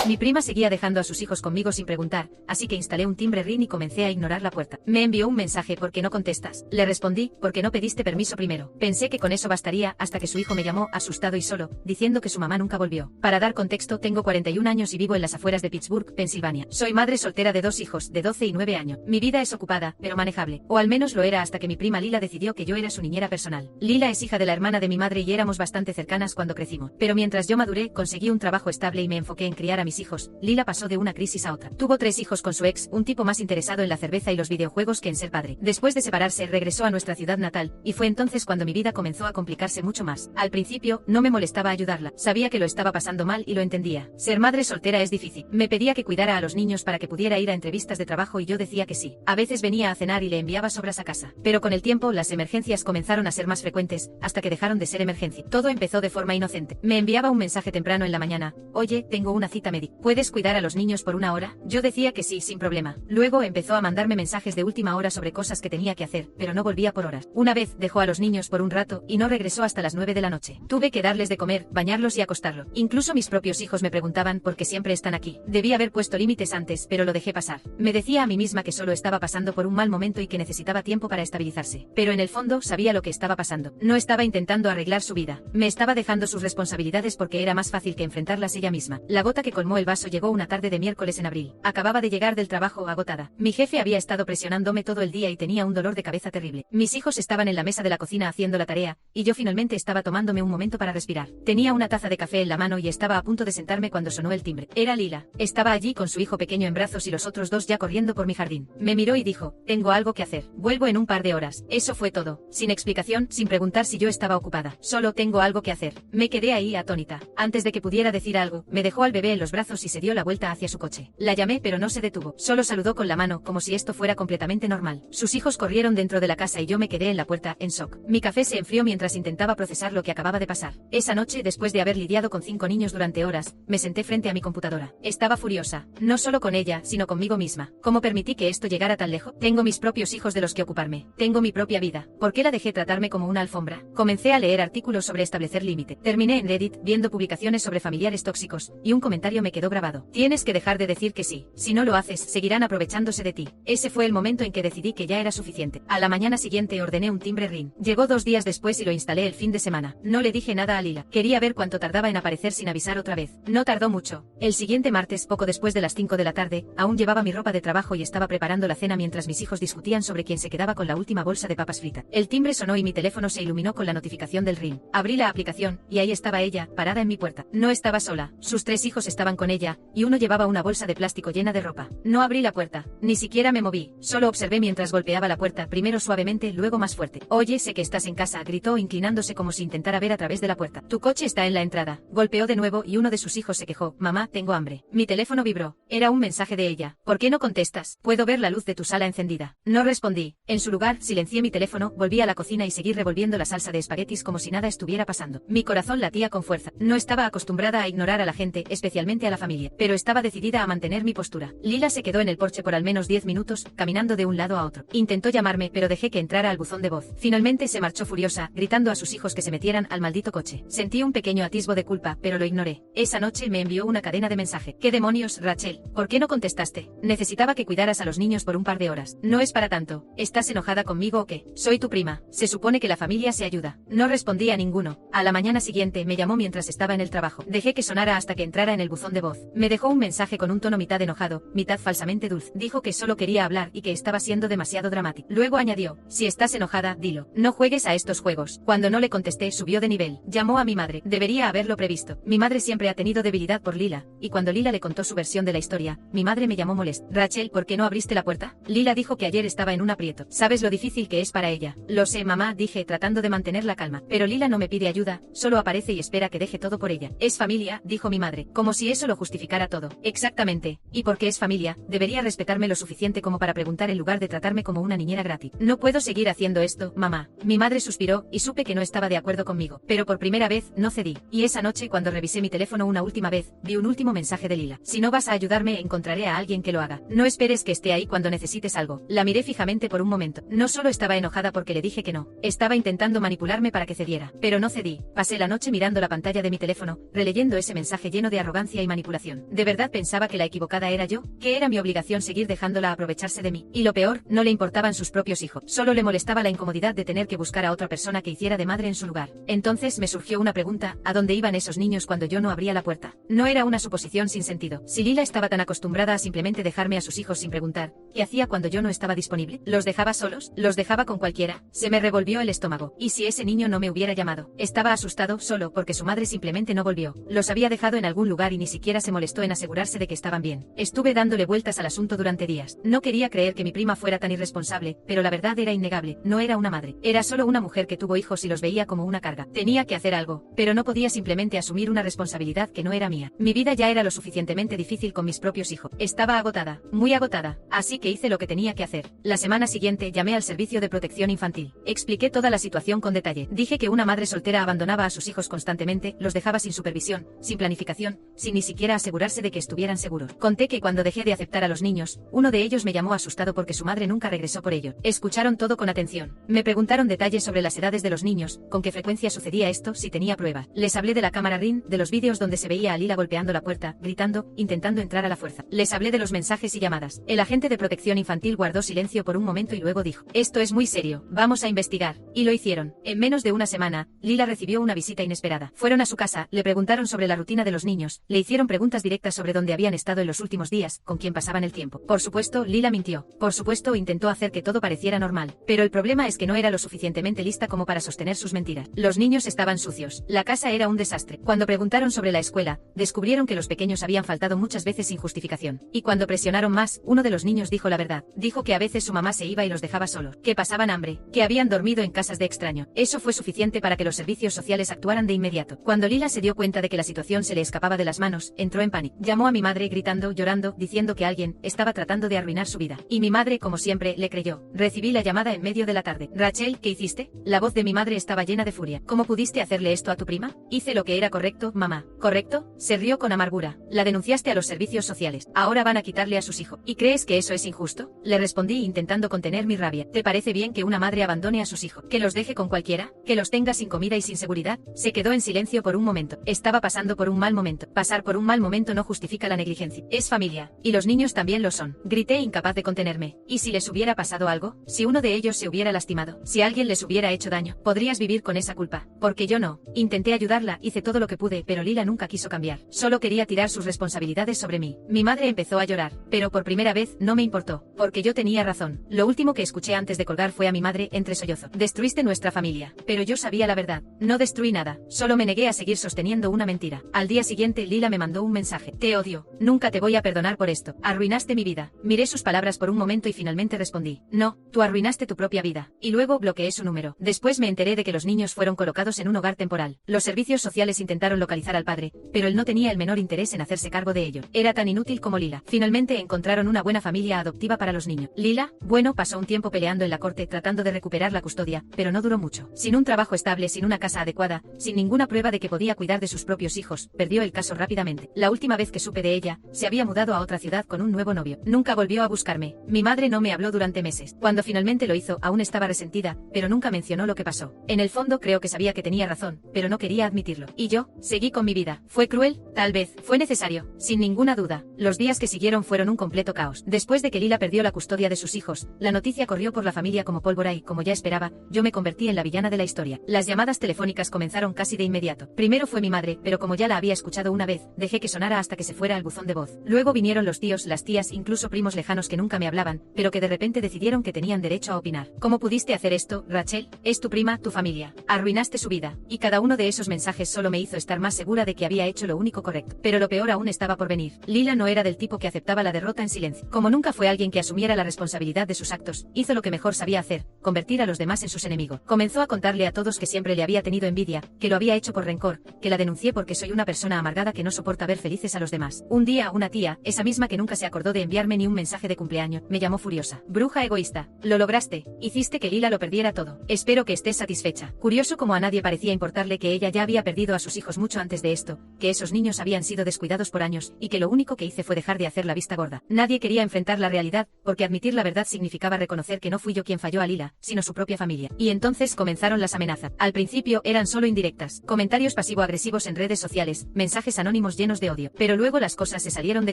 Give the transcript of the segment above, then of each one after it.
Mi prima seguía dejando a sus hijos conmigo sin preguntar, así que instalé un timbre Ring y comencé a ignorar la puerta. Me envió un mensaje: ¿por qué no contestas? Le respondí: porque no pediste permiso primero. Pensé que con eso bastaría, hasta que su hijo me llamó, asustado y solo, diciendo que su mamá nunca volvió. Para dar contexto, tengo 41 años y vivo en las afueras de Pittsburgh, Pensilvania. Soy madre soltera de 2 hijos, de 12 y 9 años. Mi vida es ocupada, pero manejable. O al menos lo era hasta que mi prima Lila decidió que yo era su niñera personal. Lila es hija de la hermana de mi madre y éramos bastante cercanas cuando crecimos. Pero mientras yo maduré, conseguí un trabajo estable y me enfoqué en criar a mis hijos. Lila pasó de una crisis a otra. Tuvo 3 hijos con su ex, un tipo más interesado en la cerveza y los videojuegos que en ser padre. Después de separarse, regresó a nuestra ciudad natal, y fue entonces cuando mi vida comenzó a complicarse mucho más. Al principio, no me molestaba ayudarla. Sabía que lo estaba pasando mal y lo entendía. Ser madre soltera es difícil. Me pedía que cuidara a los niños para que pudiera ir a entrevistas de trabajo y yo decía que sí. A veces venía a cenar y le enviaba sobras a casa. Pero con el tiempo, las emergencias comenzaron a ser más frecuentes, hasta que dejaron de ser emergencia. Todo empezó de forma inocente. Me enviaba un mensaje temprano en la mañana: oye, tengo una cita médica. ¿Puedes cuidar a los niños por una hora? Yo decía que sí, sin problema. Luego empezó a mandarme mensajes de última hora sobre cosas que tenía que hacer, pero no volvía por horas. Una vez dejó a los niños por un rato y no regresó hasta las 9 de la noche. Tuve que darles de comer, bañarlos y acostarlos. Incluso mis propios hijos me preguntaban por qué siempre están aquí. Debí haber puesto límites antes, pero lo dejé pasar. Me decía a mí misma que solo estaba pasando por un mal momento y que necesitaba tiempo para estabilizarse. Pero en el fondo sabía lo que estaba pasando. No estaba intentando arreglar su vida. Me estaba dejando sus responsabilidades porque era más fácil que enfrentarlas ella misma. La gota que colmó el vaso llegó una tarde de miércoles en abril. Acababa de llegar del trabajo agotada. Mi jefe había estado presionándome todo el día y tenía un dolor de cabeza terrible. Mis hijos estaban en la mesa de la cocina haciendo la tarea, y yo finalmente estaba tomándome un momento para respirar. Tenía una taza de café en la mano y estaba a punto de sentarme cuando sonó el timbre. Era Lila. Estaba allí con su hijo pequeño en brazos y los otros 2 ya corriendo por mi jardín. Me miró y dijo: tengo algo que hacer. Vuelvo en un par de horas. Eso fue todo. Sin explicación, sin preguntar si yo estaba ocupada. Solo tengo algo que hacer. Me quedé ahí atónita. Antes de que pudiera decir algo, me dejó al bebé en los brazos y se dio la vuelta hacia su coche. La llamé pero no se detuvo. Solo saludó con la mano, como si esto fuera completamente normal. Sus hijos corrieron dentro de la casa y yo me quedé en la puerta, en shock. Mi café se enfrió mientras intentaba procesar lo que acababa de pasar. Esa noche, después de haber lidiado con 5 niños durante horas, me senté frente a mi computadora. Estaba furiosa. No solo con ella, sino conmigo misma. ¿Cómo permití que esto llegara tan lejos? Tengo mis propios hijos de los que ocuparme. Tengo mi propia vida. ¿Por qué la dejé tratarme como una alfombra? Comencé a leer artículos sobre establecer límite. Terminé en Reddit, viendo publicaciones sobre familiares tóxicos, y un comentario me quedó grabado: tienes que dejar de decir que sí. Si no lo haces, seguirán aprovechándose de ti. Ese fue el momento en que decidí que ya era suficiente. A la mañana siguiente ordené un timbre Ring. Llegó 2 días después y lo instalé el fin de semana. No le dije nada a Lila. Quería ver cuánto tardaba en aparecer sin avisar otra vez. No tardó mucho. El siguiente martes, poco después de las 5 de la tarde, aún llevaba mi ropa de trabajo y estaba preparando la cena mientras mis hijos discutían sobre quién se quedaba con la última bolsa de papas fritas. El timbre sonó y mi teléfono se iluminó con la notificación del Ring. Abrí la aplicación, y ahí estaba ella, parada en mi puerta. No estaba sola. Sus 3 hijos estaban con ella, y uno llevaba una bolsa de plástico llena de ropa. No abrí la puerta. Ni siquiera me moví. Solo observé mientras golpeaba la puerta, primero suavemente, luego más fuerte. Oye, sé que estás en casa, gritó inclinándose como si intentara ver a través de la puerta. Tu coche está en la entrada. Golpeó de nuevo y uno de sus hijos se quejó: mamá, tengo hambre. Mi teléfono vibró. Era un mensaje de ella. ¿Por qué no contestas? Puedo ver la luz de tu sala encendida. No respondí. En su lugar, silencié mi teléfono, volví a la cocina y seguí revolviendo la salsa de espaguetis como si nada estuviera pasando. Mi corazón latía con fuerza. No estaba acostumbrada a ignorar a la gente, especialmente a la familia, pero estaba decidida a mantener mi postura. Lila se quedó en el porche por al menos 10 minutos, caminando de un lado a otro. Intentó llamarme, pero dejé que entrara al buzón de voz. Finalmente se marchó furiosa, gritando a sus hijos que se metieran al maldito coche. Sentí un pequeño atisbo de culpa, pero lo ignoré. Esa noche me envió una cadena de mensaje. ¿Qué demonios, Rachel? ¿Por qué no contestaste? Necesitaba que cuidaras a los niños por un par de horas. No es para tanto. ¿Estás enojada conmigo o qué? Soy tu prima. Se supone que la familia se ayuda. No respondí a ninguno. A la mañana siguiente me llamó mientras estaba en el trabajo. Dejé que sonara hasta que entrara en el buzón de voz. Me dejó un mensaje con un tono mitad enojado, mitad falsamente dulce. Dijo que solo quería hablar y que estaba siendo demasiado dramático. Luego añadió: si estás enojada, dilo. No juegues a estos juegos. Cuando no le contesté, subió de nivel. Llamó a mi madre. Debería haberlo previsto. Mi madre siempre ha tenido debilidad por Lila, y cuando Lila le contó su versión de la historia, mi madre me llamó molesta. Rachel, ¿por qué no abriste la puerta? Lila dijo que ayer estaba en un aprieto. ¿Sabes lo difícil que es para ella? Lo sé, mamá, dije, tratando de mantener la calma. Pero Lila no me pide ayuda, solo aparece y espera que deje todo por ella. Es familia, dijo mi madre, como si eso lo justificara todo. Exactamente. Y porque es familia, debería respetarme lo suficiente como para preguntar en lugar de tratarme como una niñera gratis. No puedo seguir haciendo esto, mamá. Mi madre suspiró, y supe que no estaba de acuerdo conmigo. Pero por primera vez, no cedí. Y esa noche, cuando revisé mi teléfono una última vez, vi un último mensaje de Lila. Si no vas a ayudarme, encontraré a alguien que lo haga. No esperes que esté ahí cuando necesites algo. La miré fijamente por un momento. No solo estaba enojada porque le dije que no. Estaba intentando manipularme para que cediera. Pero no cedí. Pasé la noche mirando la pantalla de mi teléfono, releyendo ese mensaje lleno de arrogancia y manipulación. ¿De verdad pensaba que la equivocada era yo? ¿Que era mi obligación seguir dejándola aprovecharse de mí? Y lo peor, no le importaban sus propios hijos. Solo le molestaba la incomodidad de tener que buscar a otra persona que hiciera de madre en su lugar. Entonces me surgió una pregunta: ¿a dónde iban esos niños cuando yo no abría la puerta? No era una suposición sin sentido. Si Lila estaba tan acostumbrada a simplemente dejarme a sus hijos sin preguntar, ¿qué hacía cuando yo no estaba disponible? ¿Los dejaba solos? ¿Los dejaba con cualquiera? Se me revolvió el estómago. ¿Y si ese niño no me hubiera llamado? Estaba asustado solo porque su madre simplemente no volvió. Los había dejado en algún lugar y ni siquiera se molestó en asegurarse de que estaban bien. Estuve dándole vueltas al asunto durante días. No quería creer que mi prima fuera tan irresponsable, pero la verdad era innegable. No era una madre. Era solo una mujer que tuvo hijos y los veía como una carga. Tenía que hacer algo, pero no podía simplemente asumir una responsabilidad que no era mía. Mi vida ya era lo suficientemente difícil con mis propios hijos. Estaba agotada, muy agotada, así que hice lo que tenía que hacer. La semana siguiente llamé al servicio de protección infantil. Expliqué toda la situación con detalle. Dije que una madre soltera abandonaba a sus hijos constantemente, los dejaba sin supervisión, sin planificación, sin ni siquiera asegurarse de que estuvieran seguros. Conté que cuando dejé de aceptar a los niños, uno de ellos me llamó asustado porque su madre nunca regresó por ellos. Escucharon todo con atención. Me preguntaron detalles sobre las edades de los niños, con qué frecuencia sucedía esto, si tenía pruebas. Les hablé de la cámara Ring, de los vídeos donde se veía a Lila golpeando la puerta, gritando, intentando entrar a la fuerza. Les hablé de los mensajes y llamadas. El agente de protección infantil guardó silencio por un momento y luego dijo: esto es muy serio, vamos a investigar. Y lo hicieron. En menos de una semana, Lila recibió una visita inesperada. Fueron a su casa, le preguntaron sobre la rutina de los niños, le hicieron preguntas directas sobre dónde habían estado en los últimos días, con quién pasaban el tiempo. Por supuesto, Lila mintió. Por supuesto, intentó hacer que todo pareciera normal. Pero el problema es que no era lo suficientemente lista como para sostener sus mentiras. Los niños estaban sucios. La casa era un desastre. Cuando preguntaron sobre la escuela, descubrieron que los pequeños habían faltado muchas veces sin justificación. Y cuando presionaron más, uno de los niños dijo la verdad. Dijo que a veces su mamá se iba y los dejaba solos, que pasaban hambre, que habían dormido en casas de extraño. Eso fue suficiente para que los servicios sociales actuaran de inmediato. Cuando Lila se dio cuenta de que la situación se le escapaba de las manos, entró en pánico. Llamó a mi madre gritando, llorando, diciendo que alguien estaba tratando de arruinar su vida. Y mi madre, como siempre, le creyó. Recibí la llamada en medio de la tarde. Rachel, ¿qué hiciste? La voz de mi madre estaba llena de furia. ¿Cómo pudiste hacerle esto a tu prima? Hice lo que era correcto, mamá. ¿Correcto? Se rió con amargura. La denunciaste a los servicios sociales. Ahora van a quitarle a sus hijos. ¿Y crees que eso es injusto? Le respondí intentando contener mi rabia. ¿Te parece bien que una madre abandone a sus hijos? ¿Que los deje con cualquiera? ¿Que los tenga sin comida y sin seguridad? Se quedó en silencio por un momento. Estaba pasando por un mal momento. Pasar por un mal momento no justifica la negligencia. Es familia. Y los niños también lo son. Grité incapaz de contenerme. ¿Y si les hubiera pasado algo? Si uno de ellos se hubiera lastimado. Si alguien les hubiera hecho daño. Podrías vivir con esa culpa. Porque yo no. Intenté ayudarla, hice todo lo que pude, pero Lila nunca quiso cambiar. Solo quería tirar sus responsabilidades sobre mí. Mi madre empezó a llorar. Pero por primera vez no me importó. Porque yo tenía razón. Lo último que escuché antes de colgar fue a mi madre entre sollozos. Destruiste nuestra familia. Pero yo sabía la verdad. No destruí nada. Solo me negué a seguir sosteniendo una mentira. Al día siguiente Lila me mandó un mensaje. Te odio. Nunca te voy a perdonar por esto. Arruinaste mi vida. Miré sus palabras por un momento y finalmente respondí. No, tú arruinaste tu propia vida. Y luego bloqueé su número. Después me enteré de que los niños fueron colocados en un hogar temporal. Los servicios sociales intentaron localizar al padre, pero él no tenía el menor interés en hacerse cargo de ello. Era tan inútil como Lila. Finalmente encontraron una buena familia adoptiva para los niños. Lila, bueno, pasó un tiempo peleando en la corte tratando de recuperar la custodia, pero no duró mucho. Sin un trabajo estable, sin una casa adecuada, sin ninguna prueba de que podía cuidar de sus propios hijos, perdió el caso rápidamente. La última vez que supe de ella, se había mudado a otra ciudad con un nuevo novio. Nunca volvió a buscarme. Mi madre no me habló durante meses. Cuando finalmente lo hizo, aún estaba resentida, pero nunca mencionó lo que pasó. En el fondo creo que sabía que tenía razón, pero no quería admitirlo. Y yo, seguí con mi vida. ¿Fue cruel? Tal vez. Fue necesario. Sin ninguna duda. Los días que siguieron fueron un completo caos. Después de que Lila perdió la custodia de sus hijos, la noticia corrió por la familia como pólvora y, como ya esperaba, yo me convertí en la villana de la historia. Las llamadas telefónicas comenzaron casi de inmediato. Primero fue mi madre, pero como ya la había escuchado una vez, dejé que sonara hasta que se fuera al buzón de voz. Luego vinieron los tíos, las tías, incluso primos lejanos que nunca me hablaban, pero que de repente decidieron que tenían derecho a opinar. ¿Cómo pudiste hacer esto, Rachel? Es tu prima, tu familia. Arruinaste su vida. Y cada uno de esos mensajes solo me hizo estar más segura de que había hecho lo único correcto. Pero lo peor aún estaba por venir. Lila no era del tipo que aceptaba la derrota en silencio. Como nunca fue alguien que asumiera la responsabilidad de sus actos, hizo lo que mejor sabía hacer, convertir a los demás en sus enemigos. Comenzó a contarle a todos que siempre le había tenido envidia, que lo había hecho por rencor, que la denuncié porque soy una persona amargada que no soporta ver felices a los demás. Un día una tía, esa misma que nunca se acordó de enviarme ni un mensaje de cumpleaños, me llamó furiosa. Bruja egoísta. Lo lograste. Hiciste que Lila lo perdiera todo. Espero que estés satisfecha. Curioso como a nadie parecía importarle que ella ya había perdido a sus hijos mucho antes de esto, que esos niños habían sido descuidados por años, y que lo único que hice fue dejar de hacer la vista gorda. Nadie quería enfrentar la realidad, porque admitir la verdad significaba reconocer que no fui yo quien falló a Lila, sino su propia familia. Y entonces comenzaron las amenazas. Al principio eran solo indirectas, comentarios pasivo-agresivos en redes sociales, mensajes anónimos llenos de odio. Pero luego las cosas se salieron de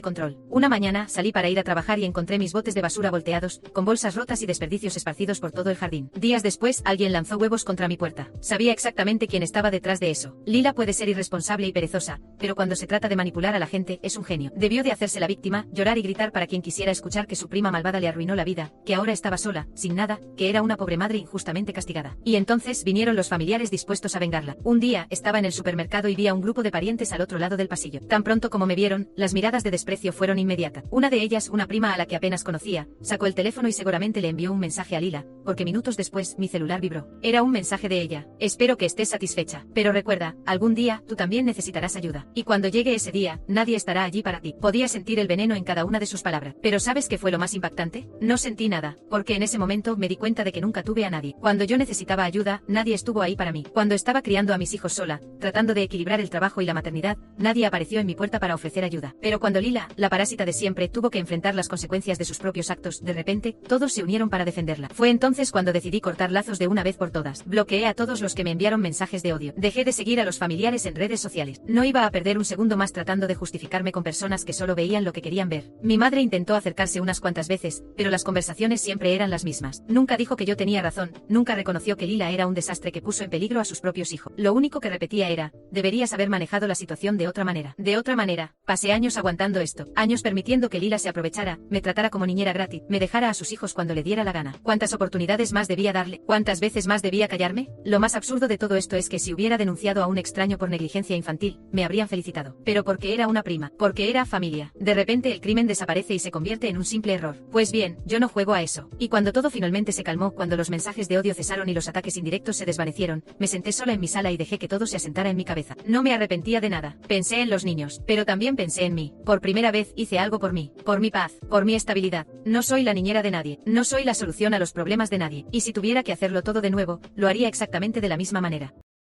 control. Una mañana salí para ir a trabajar y encontré mis botes de basura volteados, con bolsas rotas y desperdicios esparcidos por todo el jardín. Días después, alguien lanzó huevos contra mi puerta. Sabía exactamente quién estaba detrás de eso. Lila puede ser irresponsable y perezosa, pero cuando se trata de manipular a la gente, es un genio. Debió de hacerse la víctima, llorar y gritar para quien quisiera escuchar que su prima malvada le arruinó la vida, que ahora estaba sola, sin nada, que era una pobre madre injustamente castigada. Y entonces vinieron los familiares dispuestos a vengarla. Un día, estaba en el supermercado y vi a un grupo de parientes al otro lado del pasillo. Tan pronto como me vieron, las miradas de desprecio fueron inmediatas. Una de ellas, una prima a la que apenas conocía, sacó el teléfono y seguramente le envió un mensaje a Lila, porque minutos después, mi celular vibró. Era un mensaje de ella. Espero que estés satisfecha. Pero recuerda, algún día, tú también necesitarás ayuda. Y cuando llegue ese día, nadie estará allí para ti. Podía sentir el veneno en cada una de sus palabras. Pero ¿sabes qué fue lo más impactante? No sentí nada, porque en ese momento me di cuenta de que nunca tuve a nadie. Cuando yo necesitaba ayuda, nadie estuvo ahí para mí. Cuando estaba criando a mis hijos sola, tratando de equilibrar el trabajo y la maternidad, nadie apareció en mi puerta para ofrecer ayuda. Pero cuando Lila, la parásita de siempre, tuvo que enfrentar las consecuencias de sus propios actos, de repente, todos se unieron para defenderla. Fue entonces cuando decidí cortar lazos de una vez por todas. Bloqueé a todos los que me enviaron mensajes de odio. Dejé de seguir a los familiares en redes sociales. No iba a perder un segundo más tratando de justificarme con personas que solo veían lo que querían ver. Mi madre intentó acercarse unas cuantas veces, pero las conversaciones siempre eran las mismas. Nunca dijo que yo tenía razón, nunca reconoció que Lila era un desastre que puso en peligro a sus propios hijos. Lo único que repetía era, deberías haber manejado la situación de otra manera. De otra manera, pasé años aguantando esto, años permitiendo que Lila se aprovechara, me tratara como niñera gratis, me dejara a sus hijos cuando le diera la gana. ¿Cuántas oportunidades más debía darle? ¿Cuántas veces más debía callarme? Lo más absurdo de todo esto es que si hubiera denunciado a un extraño por negligencia infantil, me habrían felicitado. Pero porque era una prima, porque era familia. De repente el crimen desaparece y se convierte en un simple error. Pues bien, yo no juego a eso. Y cuando todo finalmente se calmó, cuando los mensajes de odio cesaron y los ataques indirectos se desvanecieron, me senté sola en mi sala y dejé que todo se asentara en mi cabeza. No me arrepentía de nada. Pensé en los niños, pero también pensé en mí. Por primera vez hice algo por mí, por mi paz, por mi estabilidad. No soy la niñera de nadie, no soy la solución a los problemas de nadie. Y si tuviera que hacerlo todo de nuevo, lo haría exactamente de la misma manera.